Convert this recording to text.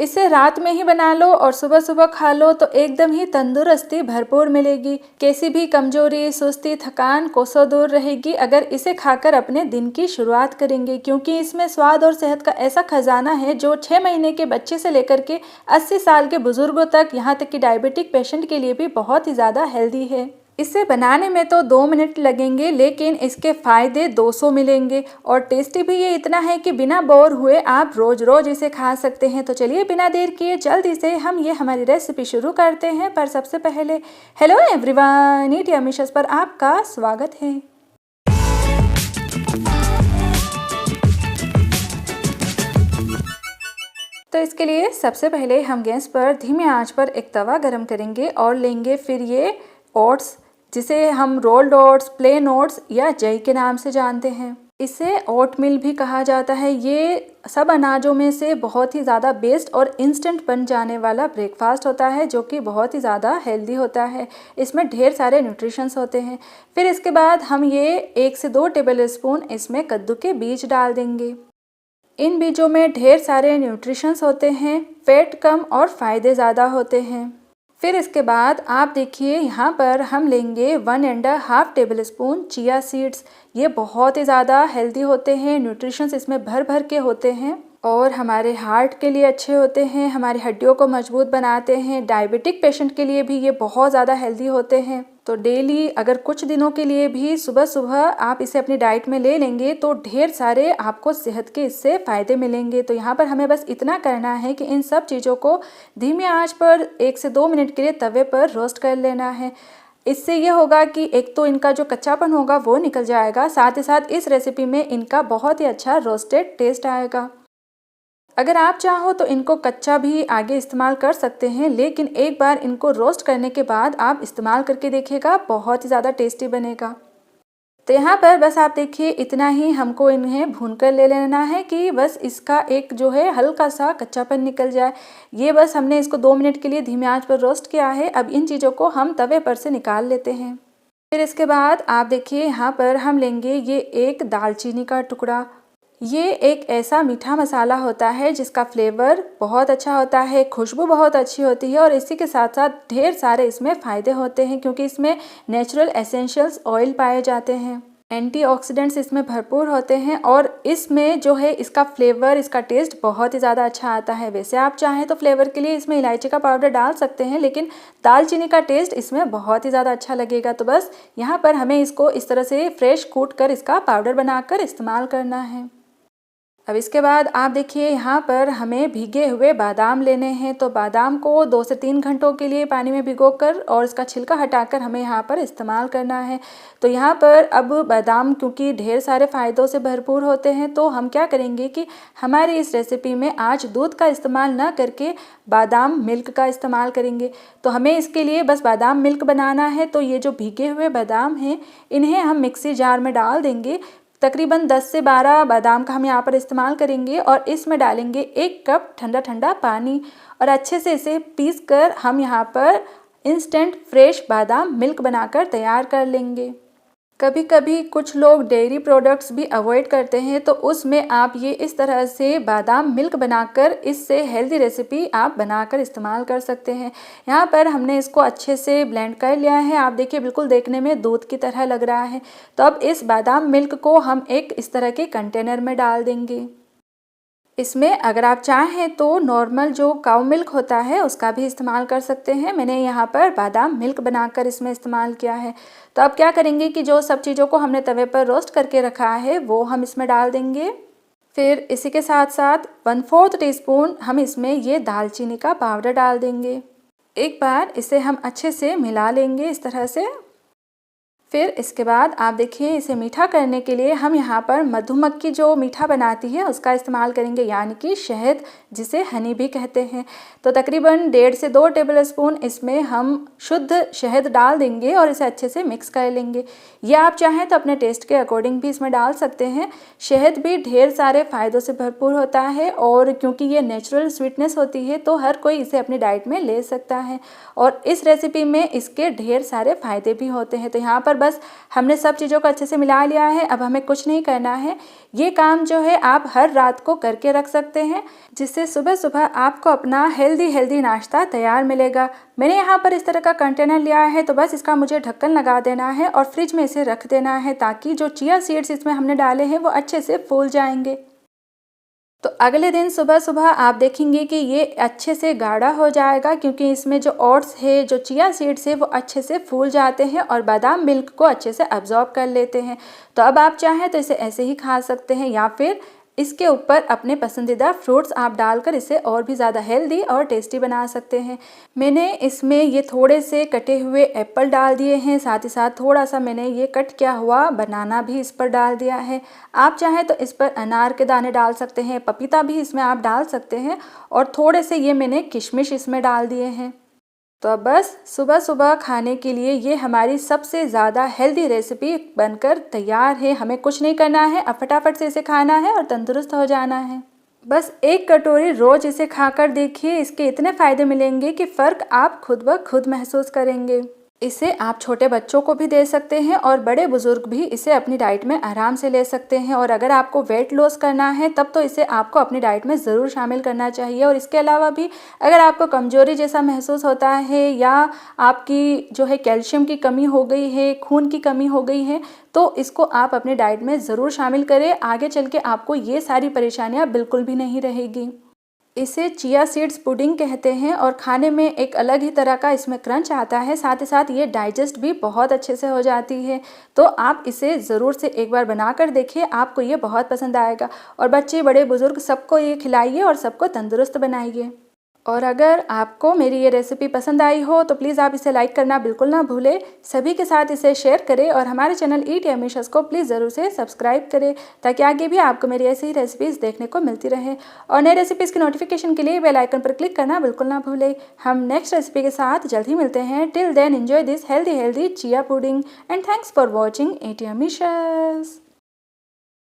इसे रात में ही बना लो और सुबह सुबह खा लो तो एकदम ही तंदुरुस्ती भरपूर मिलेगी। कैसी भी कमजोरी, सुस्ती, थकान कोसों दूर रहेगी अगर इसे खाकर अपने दिन की शुरुआत करेंगे, क्योंकि इसमें स्वाद और सेहत का ऐसा खजाना है जो 6 महीने के बच्चे से लेकर के 80 साल के बुजुर्गों तक, यहाँ तक कि डायबिटिक पेशेंट के लिए भी बहुत ही ज़्यादा हेल्दी है। इसे बनाने में तो 2 मिनट लगेंगे लेकिन इसके फ़ायदे 200 मिलेंगे और टेस्टी भी ये इतना है कि बिना बोर हुए आप रोज़ रोज़ इसे खा सकते हैं। तो चलिए बिना देर किए जल्दी से हम ये हमारी रेसिपी शुरू करते हैं। पर सबसे पहले हेलो एवरीवन, ईट यम्मी शेफ्स पर आपका स्वागत है। तो इसके लिए सबसे पहले हम गैस पर धीमी आंच पर एक तवा गरम करेंगे और लेंगे फिर ये ओट्स, जिसे हम रोल्ड ओट्स, प्लेन ओट्स या जई के नाम से जानते हैं। इसे ओट मील भी कहा जाता है। ये सब अनाजों में से बहुत ही ज़्यादा बेस्ट और इंस्टेंट बन जाने वाला ब्रेकफास्ट होता है, जो कि बहुत ही ज़्यादा हेल्दी होता है। इसमें ढेर सारे न्यूट्रिशंस होते हैं। फिर इसके बाद हम ये 1 से 2 टेबल स्पून इसमें कद्दू के बीज डाल देंगे। इन बीजों में ढेर सारे न्यूट्रिशंस होते हैं, फैट कम और फ़ायदे ज़्यादा होते हैं। फिर इसके बाद आप देखिए यहाँ पर हम लेंगे 1.5 टेबल स्पून चिया सीड्स। ये बहुत ही ज़्यादा हेल्दी होते हैं, न्यूट्रिशंस इसमें भर भर के होते हैं और हमारे हार्ट के लिए अच्छे होते हैं, हमारी हड्डियों को मजबूत बनाते हैं। डायबिटिक पेशेंट के लिए भी ये बहुत ज़्यादा हेल्दी होते हैं। तो डेली अगर कुछ दिनों के लिए भी सुबह सुबह आप इसे अपनी डाइट में ले लेंगे तो ढेर सारे आपको सेहत के इससे फ़ायदे मिलेंगे। तो यहाँ पर हमें बस इतना करना है कि इन सब चीज़ों को धीमी आंच पर 1 से 2 मिनट के लिए तवे पर रोस्ट कर लेना है। इससे ये होगा कि एक तो इनका जो कच्चापन होगा वो निकल जाएगा, साथ ही साथ इस रेसिपी में इनका बहुत ही अच्छा रोस्टेड टेस्ट आएगा। अगर आप चाहो तो इनको कच्चा भी आगे इस्तेमाल कर सकते हैं, लेकिन एक बार इनको रोस्ट करने के बाद आप इस्तेमाल करके देखिएगा, बहुत ही ज़्यादा टेस्टी बनेगा। तो यहाँ पर बस आप देखिए इतना ही हमको इन्हें भूनकर ले लेना है कि बस इसका एक जो है हल्का सा कच्चापन निकल जाए। ये बस हमने इसको 2 मिनट के लिए धीमी आंच पर रोस्ट किया है। अब इन चीज़ों को हम तवे पर से निकाल लेते हैं। फिर इसके बाद आप देखिए यहाँ पर हम लेंगे ये एक दालचीनी का टुकड़ा। ये एक ऐसा मीठा मसाला होता है जिसका फ्लेवर बहुत अच्छा होता है, खुशबू बहुत अच्छी होती है और इसी के साथ साथ ढेर सारे इसमें फ़ायदे होते हैं, क्योंकि इसमें नेचुरल एसेंशियल्स ऑयल पाए जाते हैं। एंटीऑक्सीडेंट्स इसमें भरपूर होते हैं और इसमें जो है इसका फ्लेवर, इसका टेस्ट बहुत ही ज़्यादा अच्छा आता है। वैसे आप चाहें तो फ्लेवर के लिए इसमें इलायची का पाउडर डाल सकते हैं, लेकिन दालचीनी का टेस्ट इसमें बहुत ही ज़्यादा अच्छा लगेगा। तो बस यहाँ पर हमें इसको इस तरह से फ्रेश कूट कर इसका पाउडर बनाकर इस्तेमाल करना है। अब इसके बाद आप देखिए यहाँ पर हमें भीगे हुए बादाम लेने हैं। तो बादाम को 2 से 3 घंटों के लिए पानी में भिगोकर और इसका छिलका हटाकर हमें यहाँ पर इस्तेमाल करना है। तो यहाँ पर अब बादाम क्योंकि ढेर सारे फ़ायदों से भरपूर होते हैं, तो हम क्या करेंगे कि हमारी इस रेसिपी में आज दूध का इस्तेमाल ना करके बादाम मिल्क का इस्तेमाल करेंगे। तो हमें इसके लिए बस बादाम मिल्क बनाना है। तो ये जो भीगे हुए बादाम हैं इन्हें हम मिक्सी जार में डाल देंगे। तकरीबन 10 से 12 बादाम का हम यहाँ पर इस्तेमाल करेंगे और इसमें डालेंगे 1 कप ठंडा ठंडा पानी और अच्छे से इसे पीस कर हम यहाँ पर इंस्टेंट फ्रेश बादाम मिल्क बनाकर तैयार कर लेंगे। कभी कभी कुछ लोग डेयरी प्रोडक्ट्स भी अवॉइड करते हैं, तो उसमें आप ये इस तरह से बादाम मिल्क बनाकर इससे हेल्दी रेसिपी आप बनाकर इस्तेमाल कर सकते हैं। यहाँ पर हमने इसको अच्छे से ब्लेंड कर लिया है। आप देखिए बिल्कुल देखने में दूध की तरह लग रहा है। तो अब इस बादाम मिल्क को हम एक इस तरह के कंटेनर में डाल देंगे। इसमें अगर आप चाहें तो नॉर्मल जो काऊ मिल्क होता है उसका भी इस्तेमाल कर सकते हैं। मैंने यहाँ पर बादाम मिल्क बनाकर इसमें इस्तेमाल किया है। तो अब क्या करेंगे कि जो सब चीज़ों को हमने तवे पर रोस्ट करके रखा है वो हम इसमें डाल देंगे। फिर इसी के साथ साथ 1/4 टीस्पून हम इसमें ये दालचीनी का पाउडर डाल देंगे। एक बार इसे हम अच्छे से मिला लेंगे इस तरह से। फिर इसके बाद आप देखिए इसे मीठा करने के लिए हम यहाँ पर मधुमक्खी जो मीठा बनाती है उसका इस्तेमाल करेंगे, यानी कि शहद, जिसे हनी भी कहते हैं। तो तकरीबन 1.5 से 2 टेबल स्पून इसमें हम शुद्ध शहद डाल देंगे और इसे अच्छे से मिक्स कर लेंगे। या आप चाहें तो अपने टेस्ट के अकॉर्डिंग भी इसमें डाल सकते हैं। शहद भी ढेर सारे फ़ायदों से भरपूर होता है और क्योंकि ये नेचुरल स्वीटनेस होती है तो हर कोई इसे अपनी डाइट में ले सकता है और इस रेसिपी में इसके ढेर सारे फ़ायदे भी होते हैं। तो यहाँ पर बस हमने सब चीज़ों को अच्छे से मिला लिया है। अब हमें कुछ नहीं करना है। ये काम जो है आप हर रात को करके रख सकते हैं, जिससे सुबह सुबह आपको अपना हेल्दी नाश्ता तैयार मिलेगा। मैंने यहाँ पर इस तरह का कंटेनर लिया है, तो बस इसका मुझे ढक्कन लगा देना है और फ्रिज में इसे रख देना है, ताकि जो चिया सीड्स इसमें हमने डाले हैं वो अच्छे से फूल जाएंगे। तो अगले दिन सुबह सुबह आप देखेंगे कि ये अच्छे से गाढ़ा हो जाएगा, क्योंकि इसमें जो ओट्स है, जो चिया सीड्स है, वो अच्छे से फूल जाते हैं और बादाम मिल्क को अच्छे से अब्जॉर्ब कर लेते हैं। तो अब आप चाहें तो इसे ऐसे ही खा सकते हैं, या फिर इसके ऊपर अपने पसंदीदा फ्रूट्स आप डालकर इसे और भी ज़्यादा हेल्दी और टेस्टी बना सकते हैं। मैंने इसमें ये थोड़े से कटे हुए एप्पल डाल दिए हैं, साथ ही साथ थोड़ा सा मैंने ये कट किया हुआ बनाना भी इस पर डाल दिया है। आप चाहें तो इस पर अनार के दाने डाल सकते हैं, पपीता भी इसमें आप डाल सकते हैं, और थोड़े से ये मैंने किशमिश इसमें डाल दिए हैं। तो अब बस सुबह सुबह खाने के लिए ये हमारी सबसे ज़्यादा हेल्दी रेसिपी बनकर तैयार है। हमें कुछ नहीं करना है, अब फटाफट से इसे खाना है और तंदुरुस्त हो जाना है। बस एक कटोरी रोज़ इसे खाकर देखिए, इसके इतने फ़ायदे मिलेंगे कि फ़र्क आप खुद ब खुद महसूस करेंगे। इसे आप छोटे बच्चों को भी दे सकते हैं और बड़े बुजुर्ग भी इसे अपनी डाइट में आराम से ले सकते हैं। और अगर आपको वेट लॉस करना है तब तो इसे आपको अपनी डाइट में ज़रूर शामिल करना चाहिए। और इसके अलावा भी अगर आपको कमज़ोरी जैसा महसूस होता है, या आपकी जो है कैल्शियम की कमी हो गई है, खून की कमी हो गई है, तो इसको आप अपनी डाइट में ज़रूर शामिल करें। आगे चल के आपको ये सारी परेशानियाँ बिल्कुल भी नहीं रहेगी। इसे चिया सीड्स पुडिंग कहते हैं और खाने में एक अलग ही तरह का इसमें क्रंच आता है। साथ ही साथ ये डाइजेस्ट भी बहुत अच्छे से हो जाती है। तो आप इसे ज़रूर से एक बार बनाकर देखिए, आपको ये बहुत पसंद आएगा। और बच्चे बड़े बुज़ुर्ग सबको ये खिलाइए और सबको तंदुरुस्त बनाइए। और अगर आपको मेरी ये रेसिपी पसंद आई हो तो प्लीज़ आप इसे लाइक करना बिल्कुल ना भूलें। सभी के साथ इसे शेयर करें और हमारे चैनल ईट यम्मी को प्लीज़ ज़रूर से सब्सक्राइब करें, ताकि आगे भी आपको मेरी ऐसी ही रेसिपीज़ देखने को मिलती रहे। और नई रेसिपीज़ की नोटिफिकेशन के लिए बेल आइकन पर क्लिक करना बिल्कुल ना भूलें। हम नेक्स्ट रेसिपी के साथ जल्द ही मिलते हैं। Till then enjoy this healthy chia pudding and thanks for watching eat yummy.